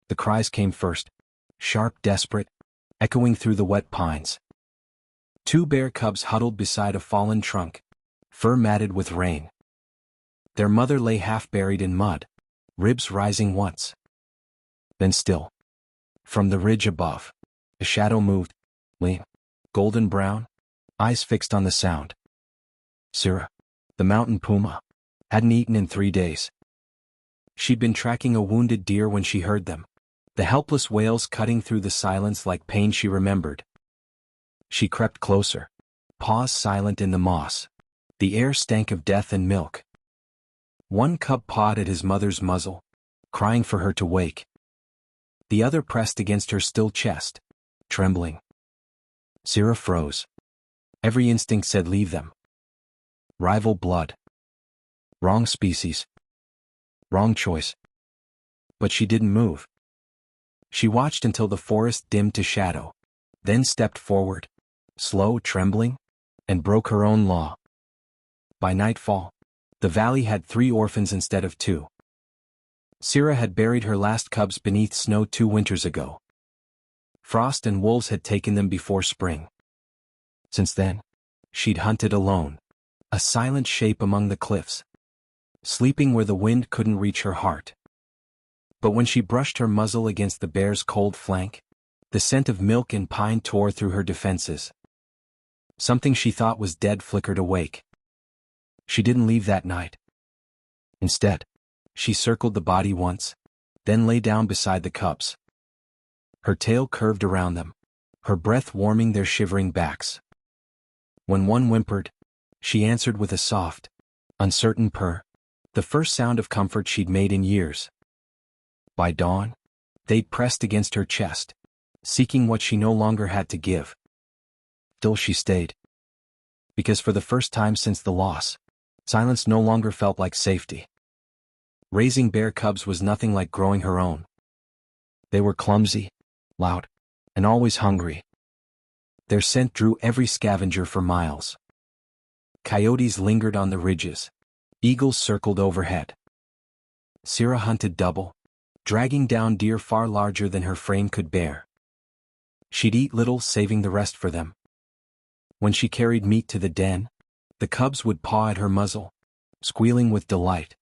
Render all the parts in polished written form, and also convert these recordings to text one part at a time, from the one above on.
The cries came first, sharp, desperate, echoing through the wet pines. Two bear cubs huddled beside a fallen trunk, fur matted with rain. Their mother lay half buried in mud, ribs rising once, then still. From the ridge above, a shadow moved, lean, golden brown, eyes fixed on the sound. Sira, the mountain puma, hadn't eaten in 3 days. She'd been tracking a wounded deer when she heard them, the helpless wails cutting through the silence like pain she remembered. She crept closer, paws silent in the moss. The air stank of death and milk. One cub pawed at his mother's muzzle, crying for her to wake. The other pressed against her still chest, trembling. Sira froze. Every instinct said leave them. Rival blood. Wrong species. Wrong choice. But she didn't move. She watched until the forest dimmed to shadow, then stepped forward, slow, trembling, and broke her own law. By nightfall, the valley had 3 orphans instead of 2. Sira had buried her last cubs beneath snow 2 winters ago. Frost and wolves had taken them before spring. Since then, she'd hunted alone, a silent shape among the cliffs, sleeping where the wind couldn't reach her heart. But when she brushed her muzzle against the bear's cold flank, the scent of milk and pine tore through her defenses. Something she thought was dead flickered awake. She didn't leave that night. Instead, she circled the body once, then lay down beside the cubs. Her tail curved around them, her breath warming their shivering backs. When one whimpered, she answered with a soft, uncertain purr, the first sound of comfort she'd made in years. By dawn, they'd pressed against her chest, seeking what she no longer had to give. Still she stayed. Because for the first time since the loss, silence no longer felt like safety. Raising bear cubs was nothing like growing her own. They were clumsy, loud, and always hungry. Their scent drew every scavenger for miles. Coyotes lingered on the ridges. Eagles circled overhead. Sira hunted double, dragging down deer far larger than her frame could bear. She'd eat little, saving the rest for them. When she carried meat to the den, the cubs would paw at her muzzle, squealing with delight.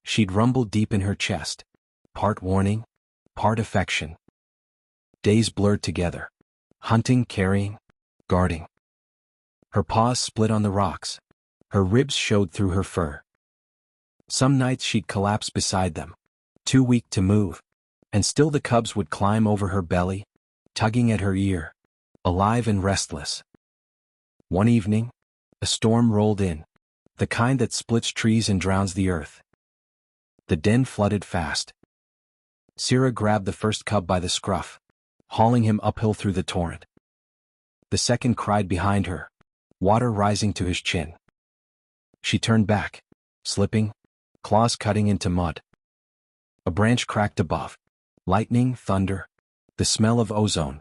She'd rumble deep in her chest, part warning, part affection. Days blurred together, hunting, carrying, guarding. Her paws split on the rocks, her ribs showed through her fur. Some nights she'd collapse beside them, too weak to move, and still the cubs would climb over her belly, tugging at her ear, alive and restless. One evening, a storm rolled in, the kind that splits trees and drowns the earth. The den flooded fast. Sira grabbed the first cub by the scruff, hauling him uphill through the torrent. The second cried behind her, water rising to his chin. She turned back, slipping, claws cutting into mud. A branch cracked above. Lightning, thunder, the smell of ozone.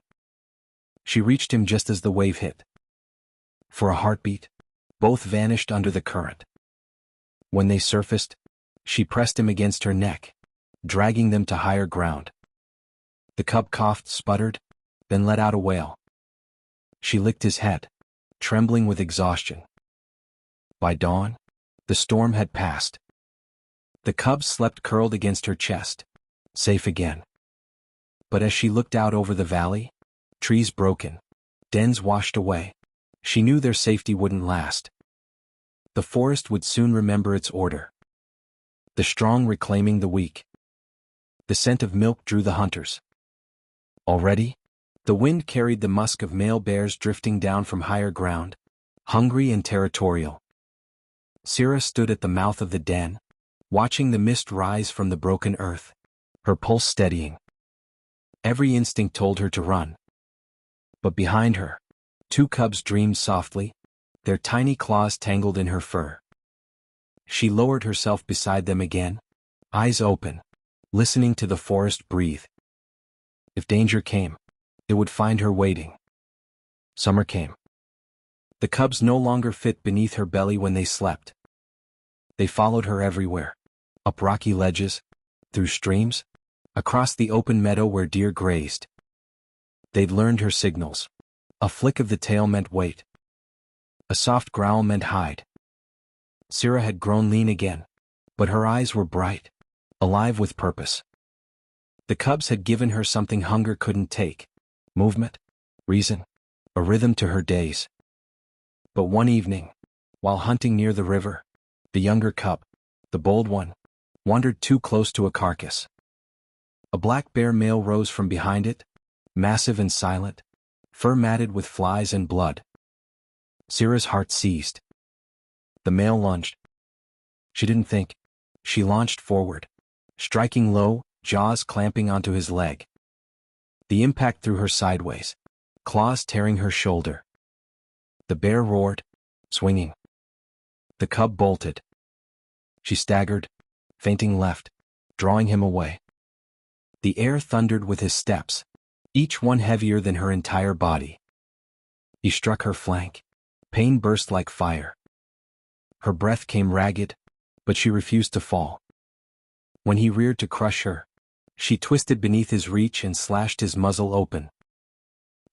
She reached him just as the wave hit. For a heartbeat, both vanished under the current. When they surfaced, she pressed him against her neck, dragging them to higher ground. The cub coughed, sputtered, then let out a wail. She licked his head, trembling with exhaustion. By dawn, the storm had passed. The cub slept curled against her chest, safe again. But as she looked out over the valley, trees broken, dens washed away, she knew their safety wouldn't last. The forest would soon remember its order. The strong reclaiming the weak. The scent of milk drew the hunters. Already, the wind carried the musk of male bears drifting down from higher ground, hungry and territorial. Sira stood at the mouth of the den, watching the mist rise from the broken earth, her pulse steadying. Every instinct told her to run. But behind her, 2 cubs dreamed softly, their tiny claws tangled in her fur. She lowered herself beside them again, eyes open, listening to the forest breathe. If danger came, it would find her waiting. Summer came. The cubs no longer fit beneath her belly when they slept. They followed her everywhere, up rocky ledges, through streams, across the open meadow where deer grazed. They'd learned her signals. A flick of the tail meant wait. A soft growl meant hide. Sira had grown lean again, but her eyes were bright, alive with purpose. The cubs had given her something hunger couldn't take: movement, reason, a rhythm to her days. But one evening, while hunting near the river, the younger cub, the bold one, wandered too close to a carcass. A black bear male rose from behind it, massive and silent, fur matted with flies and blood. Sira's heart seized. The male lunged. She didn't think. She launched forward, striking low, jaws clamping onto his leg. The impact threw her sideways, claws tearing her shoulder. The bear roared, swinging. The cub bolted. She staggered, fainting left, drawing him away. The air thundered with his steps, each one heavier than her entire body. He struck her flank. Pain burst like fire. Her breath came ragged, but she refused to fall. When he reared to crush her, she twisted beneath his reach and slashed his muzzle open.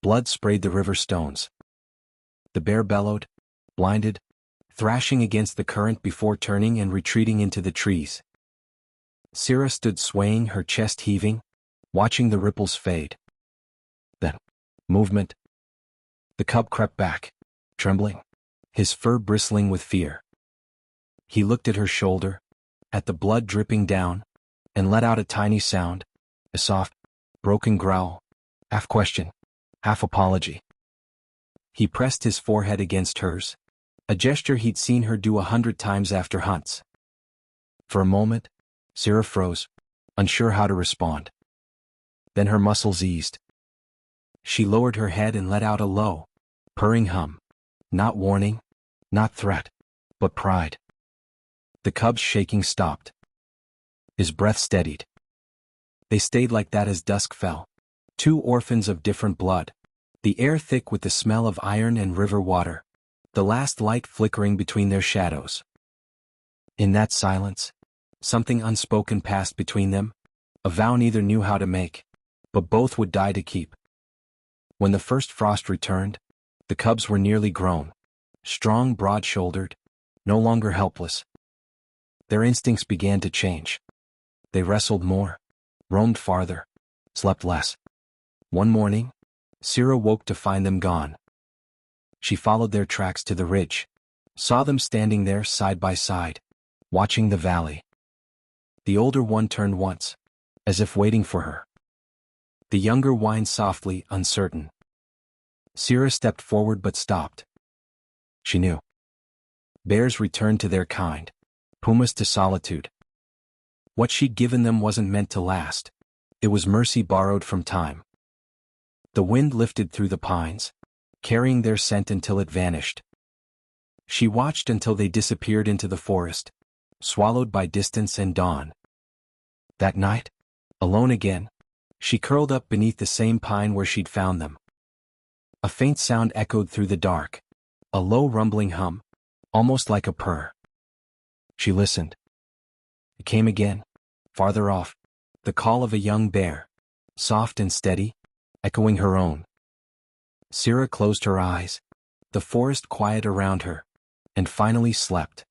Blood sprayed the river stones. The bear bellowed, blinded, thrashing against the current before turning and retreating into the trees. Sira stood swaying, her chest heaving, watching the ripples fade. Then, movement. The cub crept back, trembling, his fur bristling with fear. He looked at her shoulder, at the blood dripping down, and let out a tiny sound, a soft, broken growl, half question, half apology. He pressed his forehead against hers, a gesture he'd seen her do 100 times after hunts. For a moment, Sira froze, unsure how to respond. Then her muscles eased. She lowered her head and let out a low, purring hum. Not warning, not threat, but pride. The cub's shaking stopped. His breath steadied. They stayed like that as dusk fell. Two orphans of different blood, the air thick with the smell of iron and river water, the last light flickering between their shadows. In that silence, something unspoken passed between them, a vow neither knew how to make, but both would die to keep. When the first frost returned, the cubs were nearly grown, strong, broad-shouldered, no longer helpless. Their instincts began to change. They wrestled more, roamed farther, slept less. One morning, Sira woke to find them gone. She followed their tracks to the ridge, saw them standing there side by side, watching the valley. The older one turned once, as if waiting for her. The younger whined softly, uncertain. Sira stepped forward but stopped. She knew. Bears returned to their kind, pumas to solitude. What she'd given them wasn't meant to last. It was mercy borrowed from time. The wind lifted through the pines, carrying their scent until it vanished. She watched until they disappeared into the forest, swallowed by distance and dawn. That night, alone again, she curled up beneath the same pine where she'd found them. A faint sound echoed through the dark, a low rumbling hum, almost like a purr. She listened. It came again, farther off, the call of a young bear, soft and steady, echoing her own. Sira closed her eyes, the forest quiet around her, and finally slept.